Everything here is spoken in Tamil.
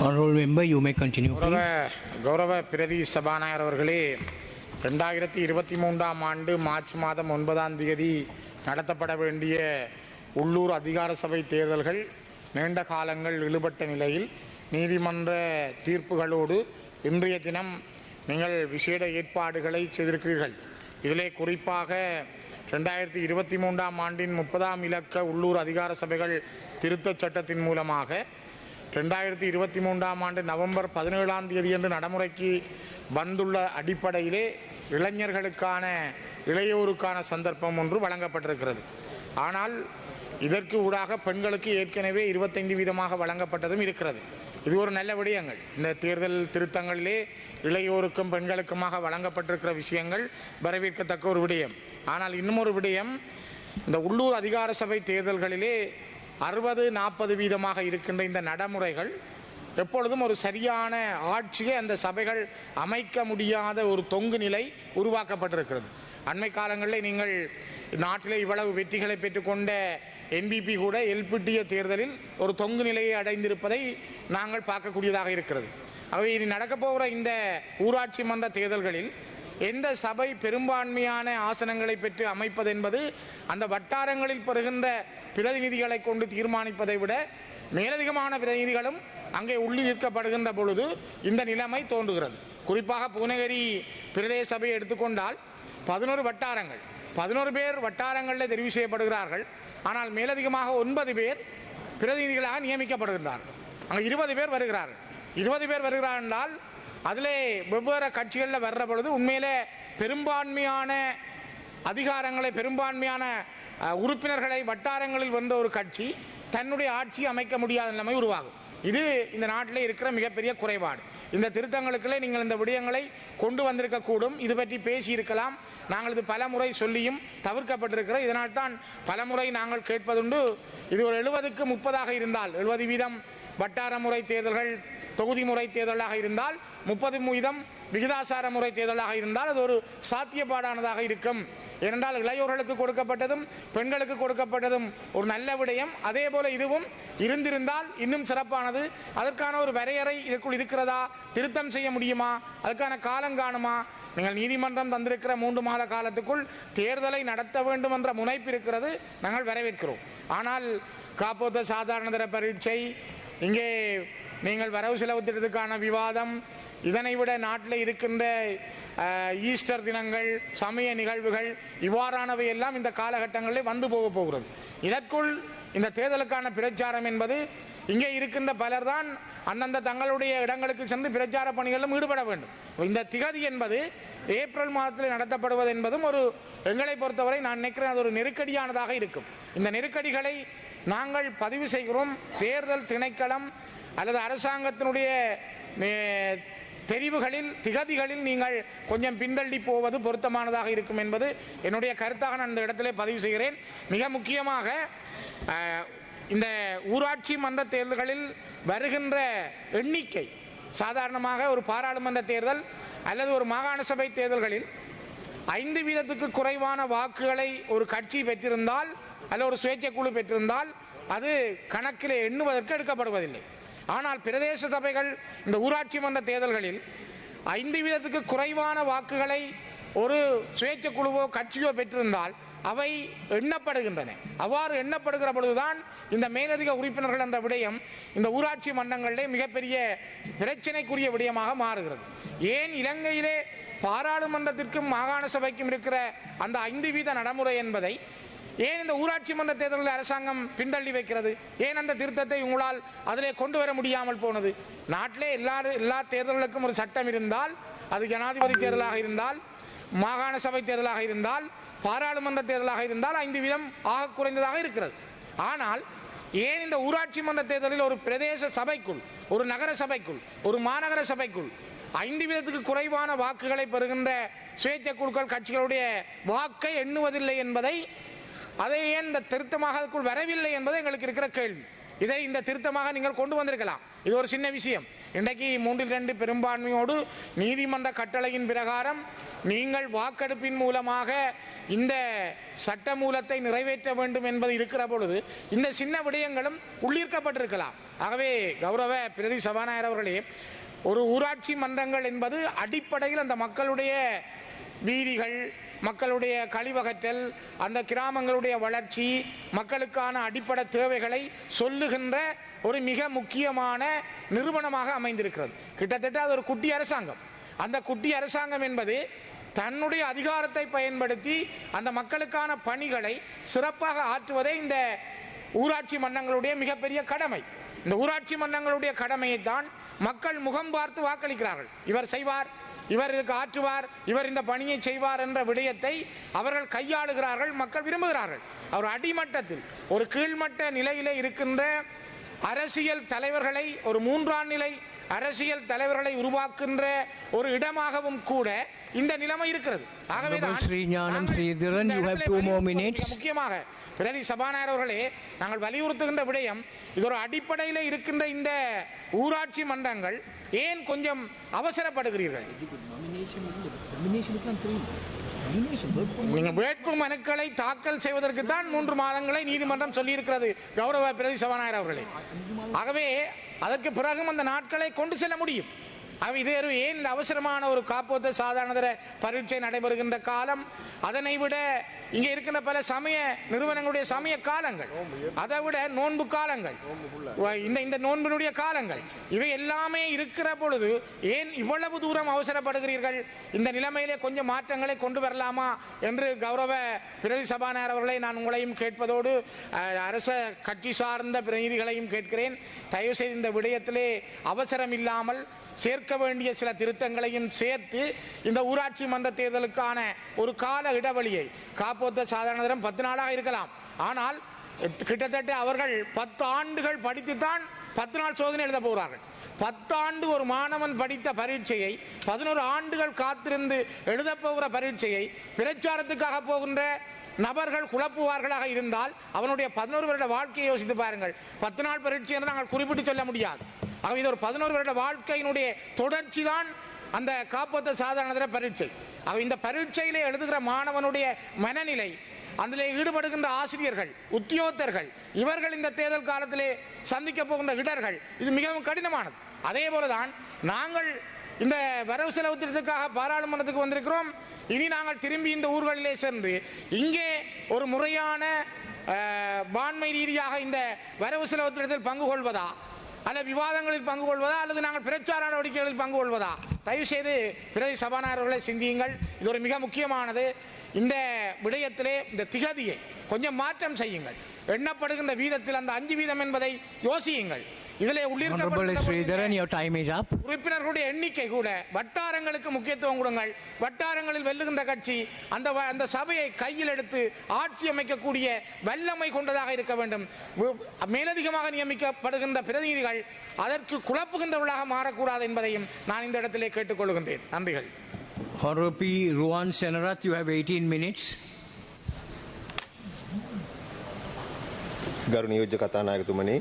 Honorable member, you may continue, please. கௌரவ பிரதி சபாநாயகர் அவர்களே, 2023 ஆண்டு மார்ச் மாதம் 9ஆம் தேதி நடத்தப்பட வேண்டிய உள்ளூர் அதிகார சபை தேர்தல்கள் நீண்ட காலங்கள் இழுபட்ட நிலையில் நீதிமன்ற தீர்ப்புகளோடு இன்றைய தினம் நீங்கள் விசேட ஏற்பாடுகளை செய்திருக்கிறீர்கள். இதிலே குறிப்பாக 2023 ஆண்டின் 30ஆம் இலக்க உள்ளூர் அதிகார சபைகள் திருத்தச் சட்டத்தின் மூலமாக 2023 ஆண்டு நவம்பர் 17ஆம் தேதி என்று நடைமுறைக்கு வந்துள்ள அடிப்படையிலே இளைஞர்களுக்கான இளையோருக்கான சந்தர்ப்பம் ஒன்று வழங்கப்பட்டிருக்கிறது. ஆனால் இதற்கு ஊடாக பெண்களுக்கு ஏற்கனவே 25% வழங்கப்பட்டதும் இருக்கிறது. இது ஒரு நல்ல விடயங்கள். இந்த தேர்தல் திருத்தங்களிலே இளையோருக்கும் பெண்களுக்குமாக வழங்கப்பட்டிருக்கிற விஷயங்கள் வரவேற்கத்தக்க ஒரு விடயம். ஆனால் இன்னும் ஒரு விடயம், இந்த உள்ளூர் அதிகார சபை தேர்தல்களிலே 60-40% இருக்கின்ற இந்த நடைமுறைகள் எப்பொழுதும் ஒரு சரியான ஆட்சியை அந்த சபைகள் அமைக்க முடியாத ஒரு தொங்கு நிலை உருவாக்கப்பட்டிருக்கிறது. அண்மை காலங்களில் நீங்கள் நாட்டிலே இவ்வளவு வெற்றிகளை பெற்றுக்கொண்ட என்பிபி கூட எல்பிட்டிய தேர்தலில் ஒரு தொங்கு நிலையை அடைந்திருப்பதை நாங்கள் பார்க்கக்கூடியதாக இருக்கிறது. ஆகவே இது நடக்கப் போகிற இந்த ஊராட்சி மன்ற தேர்தல்களில் எந்த சபை பெரும்பான்மையான ஆசனங்களை பெற்று அமைப்பது என்பது அந்த வட்டாரங்களில் பெறுகின்ற பிரதிநிதிகளை கொண்டு தீர்மானிப்பதை விட மேலதிகமான பிரதிநிதிகளும் அங்கே உள்ளிருக்கப்படுகின்ற பொழுது இந்த நிலைமை தோன்றுகிறது. குறிப்பாக பூநகரி பிரதேச சபையை எடுத்துக்கொண்டால் 11 வட்டாரங்கள், 11 பேர் வட்டாரங்களில் தெரிவு செய்யப்படுகிறார்கள். ஆனால் மேலதிகமாக 9 பேர் பிரதிநிதிகளாக நியமிக்கப்படுகின்றார்கள். அங்கே 20 பேர் வருகிறார்கள். 20 பேர் வருகிறார்கள் என்றால் அதிலே வெவ்வேறு கட்சிகளில் வர்ற பொழுது உண்மையிலே பெரும்பான்மையான அதிகாரங்களை, பெரும்பான்மையான உறுப்பினர்களை வட்டாரங்களில் வென்ற ஒரு கட்சி தன்னுடைய ஆட்சி அமைக்க முடியாத நிலைமை உருவாகும். இது இந்த நாட்டில் இருக்கிற மிகப்பெரிய குறைபாடு. இந்த திருத்தங்களுக்குள்ளே நீங்கள் இந்த விடயங்களை கொண்டு வந்திருக்கக்கூடும். இது பற்றி பேசியிருக்கலாம். நாங்கள் இது பல முறை சொல்லியும் தவிர்க்கப்பட்டிருக்கிறோம். இதனால் தான் பல முறை நாங்கள் கேட்பதுண்டு. இது ஒரு 70க்கு 30 இருந்தால், 70% வட்டார முறை தேர்தல்கள் தொகுதி முறை தேர்தலாக இருந்தால், 30% விகிதாசார முறை தேர்தலாக இருந்தால் அது ஒரு சாத்தியப்பாடானதாக இருக்கும். ஏனென்றால் இளையோர்களுக்கு கொடுக்கப்பட்டதும் பெண்களுக்கு கொடுக்கப்பட்டதும் ஒரு நல்ல விடயம். அதே போல இதுவும் இருந்திருந்தால் இன்னும் சிறப்பானது. அதற்கான ஒரு வரையறை இதற்குள் இருக்கிறதா? திருத்தம் செய்ய முடியுமா? அதுக்கான காலம் காணுமா? நீங்கள் நீதிமன்றம் தந்திருக்கிற 3 மாத காலத்துக்குள் தேர்தலை நடத்த வேண்டும் என்ற முனைப்பு இருக்கிறது. நாங்கள் வரவேற்கிறோம். ஆனால் காப்போத்த சாதாரணதர பரீட்சை, இங்கே நீங்கள் வரவு செலவு திட்டத்துக்கான விவாதம், இதனை விட நாட்டில் இருக்கின்ற ஈஸ்டர் தினங்கள், சமய நிகழ்வுகள், இவ்வாறானவை எல்லாம் இந்த காலகட்டங்களில் வந்து போகிறது. இதற்குள் இந்த தேர்தலுக்கான பிரச்சாரம் என்பது இங்கே இருக்கின்ற பலர் தான் அந்தந்த தங்களுடைய இடங்களுக்கு சென்று பிரச்சார பணிகளிலும் ஈடுபட வேண்டும். இந்த திகதி என்பது ஏப்ரல் மாதத்தில் நடத்தப்படுவது என்பதும் ஒரு எங்களை பொறுத்தவரை நான் நினைக்கிறேன் அது ஒரு நெருக்கடியானதாக இருக்கும். இந்த நெருக்கடிகளை நாங்கள் பதிவு செய்கிறோம். தேர்தல் திணைக்களம் அல்லது அரசாங்கத்தினுடைய தெரிவுகளில், திகதிகளில் நீங்கள் கொஞ்சம் பின்தள்ளி போவது பொருத்தமானதாக இருக்கும் என்பது என்னுடைய கருத்தாக நான் இந்த இடத்திலே பதிவு செய்கிறேன். மிக முக்கியமாக இந்த ஊராட்சி மன்ற தேர்தல்களில் வருகின்ற எண்ணிக்கை, சாதாரணமாக ஒரு பாராளுமன்ற தேர்தல் அல்லது ஒரு மாகாண சபை தேர்தல்களில் 5% குறைவான வாக்குகளை ஒரு கட்சி பெற்றிருந்தால் அல்லது ஒரு சுயேட்சை குழு பெற்றிருந்தால் அது கணக்கில் எண்ணுவதற்கு எடுக்கப்படுவதில்லை. ஆனால் பிரதேச சபைகள், இந்த ஊராட்சி மன்ற தேர்தல்களில் 5% குறைவான வாக்குகளை ஒரு சுயேட்சை குழுவோ கட்சியோ பெற்றிருந்தால் அவை எண்ணப்படுகின்றன. அவ்வாறு எண்ணப்படுகிற பொழுதுதான் இந்த மேலதிக உறுப்பினர்கள் என்ற விடயம் இந்த ஊராட்சி மன்றங்களிலே மிகப்பெரிய பிரச்சனைக்குரிய விடயமாக மாறுகிறது. ஏன் இலங்கையிலே பாராளுமன்றத்திற்கும் மாகாண சபைக்கும் இருக்கிற அந்த 5% நடைமுறை என்பதை ஏன் இந்த ஊராட்சி மன்ற தேர்தலில் அரசாங்கம் பின்தள்ளி வைக்கிறது? ஏன் அந்த திருத்தத்தை உங்களால் அதிலே கொண்டு வர முடியாமல் போனது? நாட்டிலே எல்லா தேர்தல்களுக்கும் ஒரு சட்டம் இருந்தால், அது ஜனாதிபதி தேர்தலாக இருந்தால், மாகாண சபை தேர்தலாக இருந்தால், பாராளுமன்ற தேர்தலாக இருந்தால் 5% ஆக குறைந்ததாக இருக்கிறது. ஆனால் ஏன் இந்த ஊராட்சி மன்ற தேர்தலில் ஒரு பிரதேச சபைக்குள், ஒரு நகர சபைக்குள், ஒரு மாநகர சபைக்குள் 5% குறைவான வாக்குகளை பெறுகின்ற சுயேட்சை குழுக்கள் கட்சிகளுடைய வாக்கை எண்ணுவதில்லை என்பதை, அதை ஏன் இந்த திருத்தமாக அதுக்குள் வரவில்லை என்பது எங்களுக்கு இருக்கிற கேள்வி. இதை இந்த திருத்தமாக நீங்கள் கொண்டு வந்திருக்கலாம். இது ஒரு சின்ன விஷயம். இன்றைக்கு 3/2 பெரும்பான்மையோடு நீதிமன்ற கட்டளையின் பிரகாரம் நீங்கள் வாக்கெடுப்பின் மூலமாக இந்த சட்ட மூலத்தை நிறைவேற்ற வேண்டும் என்பது இருக்கிற பொழுது இந்த சின்ன விடயங்களும் உள்ளீர்க்கப்பட்டிருக்கலாம். ஆகவே கௌரவ பிரதி சபாநாயகர் அவர்களே, ஒரு ஊராட்சி மன்றங்கள் என்பது அடிப்படையில் அந்த மக்களுடைய வீதிகள், மக்களுடைய கழிவகற்றல், அந்த கிராமங்களுடைய வளர்ச்சி, மக்களுக்கான அடிப்படை தேவைகளை சொல்லுகின்ற ஒரு மிக முக்கியமான நிறுவனமாக அமைந்திருக்கிறது. கிட்டத்தட்ட அது ஒரு குட்டி அரசாங்கம். அந்த குட்டி அரசாங்கம் என்பது தன்னுடைய அதிகாரத்தை பயன்படுத்தி அந்த மக்களுக்கான பணிகளை சிறப்பாக ஆற்றுவதே இந்த ஊராட்சி மன்றங்களுடைய மிகப்பெரிய கடமை. இந்த ஊராட்சி மன்றங்களுடைய கடமையை தான் மக்கள் முகம் பார்த்து வாக்களிக்கிறார்கள். இவர் செய்வார், இவர் இதுக்கு ஆற்றுவார், இவர் இந்த பணியை செய்வார் என்ற விடயத்தை அவர்கள் கையாளுகிறார்கள், மக்கள் விரும்புகிறார்கள். அவர் அடிமட்டத்தில் ஒரு கீழ்மட்ட நிலையிலே இருக்கின்ற அரசியல் தலைவர்களை, ஒரு 3ஆம் நிலை அரசியல் தலைவர்களை உருவாக்குகின்ற ஒரு இடமாகவும் கூட இந்த நிலைமை இருக்கிறது. ஆகவே முக்கியமாக பிரதி சபாநாயகர் அவர்களே, நாங்கள் வலியுறுத்துகின்ற விடயம், இது ஒரு அடிப்படையில் இருக்கின்ற இந்த ஊராட்சி மன்றங்கள் ஏன் கொஞ்சம் அவசரப்படுகிறீர்கள்? நீங்கள் வேட்பு மனுக்களை தாக்கல் செய்வதற்கு தான் 3 மாதங்களை நீதிமன்றம் சொல்லியிருக்கிறது கௌரவ பிரதி சபாநாயகர் அவர்களே. ஆகவே அதற்கு பிறகும் அந்த நாட்களை கொண்டு செல்ல முடியும். இது ஏன் இந்த அவசரமான ஒரு காப்போத்த சாதாரண பரீட்சை நடைபெறுகின்ற காலம், அதனை விட இங்கே இருக்கின்ற பல சமய நிறுவனங்களுடைய சமய காலங்கள், அதை விட நோன்பு காலங்கள், இந்த நோன்பினுடைய காலங்கள், இவை எல்லாமே இருக்கிற பொழுது ஏன் இவ்வளவு தூரம் அவசரப்படுகிறீர்கள்? இந்த நிலைமையிலே கொஞ்சம் மாற்றங்களை கொண்டு வரலாமா என்று கௌரவ பிரதி சபாநாயகர் அவர்களை நான் உங்களையும் கேட்பதோடு அரச கட்சி சார்ந்த பிரதிநிதிகளையும் கேட்கிறேன். தயவு செய்து இந்த விடயத்திலே அவசரம் இல்லாமல் சேர்க்க வேண்டிய சில திருத்தங்களையும் சேர்த்து இந்த ஊராட்சி மன்ற தேர்தலுக்கான ஒரு கால இடைவெளியை, காப்போத்த சாதாரண 10 நாளாக இருக்கலாம், ஆனால் கிட்டத்தட்ட அவர்கள் 10 ஆண்டுகள் படித்துத்தான் 10 நாள் சோதனை எழுத போகிறார்கள். 10 ஆண்டு ஒரு மாணவன் படித்த பரீட்சையை 11 ஆண்டுகள் காத்திருந்து எழுத போகிற பரீட்சையை பிரச்சாரத்துக்காக போகின்ற நபர்கள் குழப்புவார்களாக இருந்தால் அவனுடைய 11 வருட வாழ்க்கையை யோசித்து பாருங்கள். 10 நாள் பரீட்சை என்று நாங்கள் குறிப்பிட்டு சொல்ல முடியாது. இது ஒரு 11 வருட வாழ்க்கையினுடைய தொடர்ச்சி தான் அந்த காப்போத்த சாதாரண பரீட்சை. இந்த பரீட்சையிலே எழுதுகிற மாணவனுடைய மனநிலை, அதில் ஈடுபடுகின்ற ஆசிரியர்கள், உத்தியோகத்தர்கள், இவர்கள் இந்த தேர்தல் காலத்திலே சந்திக்க போகின்ற இடர்கள், இது மிகவும் கடினமானது. அதே போலதான் நாங்கள் இந்த வரவு செலவு திட்டத்துக்காக பாராளுமன்றத்துக்கு வந்திருக்கிறோம். இனி நாங்கள் திரும்பி இந்த ஊர்களிலே சென்று இங்கே ஒரு முறையான பான்மை ரீதியாக இந்த வரவு செலவு திட்டத்தில் பங்கு கொள்வதா, அல்ல விவாதங்களில் பங்கு கொள்வதா, அல்லது நாங்கள் பிரச்சார நடவடிக்கைகளில் பங்கு கொள்வதா? தயவு செய்து பிரதி சபாநாயகர்களை சிந்தியுங்கள். இது ஒரு மிக முக்கியமானது. இந்த விடயத்திலே இந்த திகதியை கொஞ்சம் மாற்றம் செய்யுங்கள். எண்ணப்படுகின்ற வீதத்தில் அந்த 5% என்பதை யோசியுங்கள். இதிலே உறுப்பினர்களுடைய எண்ணிக்கை கூட வட்டாரங்களுக்கு முக்கியத்துவம் கொடுங்கள். வட்டாரங்களில் வெல்லுகின்ற கட்சி அந்த சபையை கையில் எடுத்து ஆட்சி அமைக்கக்கூடிய வல்லமை கொண்டதாக இருக்க வேண்டும். மேலதிகமாக நியமிக்கப்படுகின்ற பிரதிநிதிகள் அதற்கு குழப்புகின்றவர்களாக மாறக்கூடாது என்பதையும் நான் இந்த இடத்திலே கேட்டுக்கொள்கின்றேன். நன்றிகள். Honorable Ruwan Senarath, you have 18 minutes. ගරු නියෝජ්‍ය කතානායකතුමනි,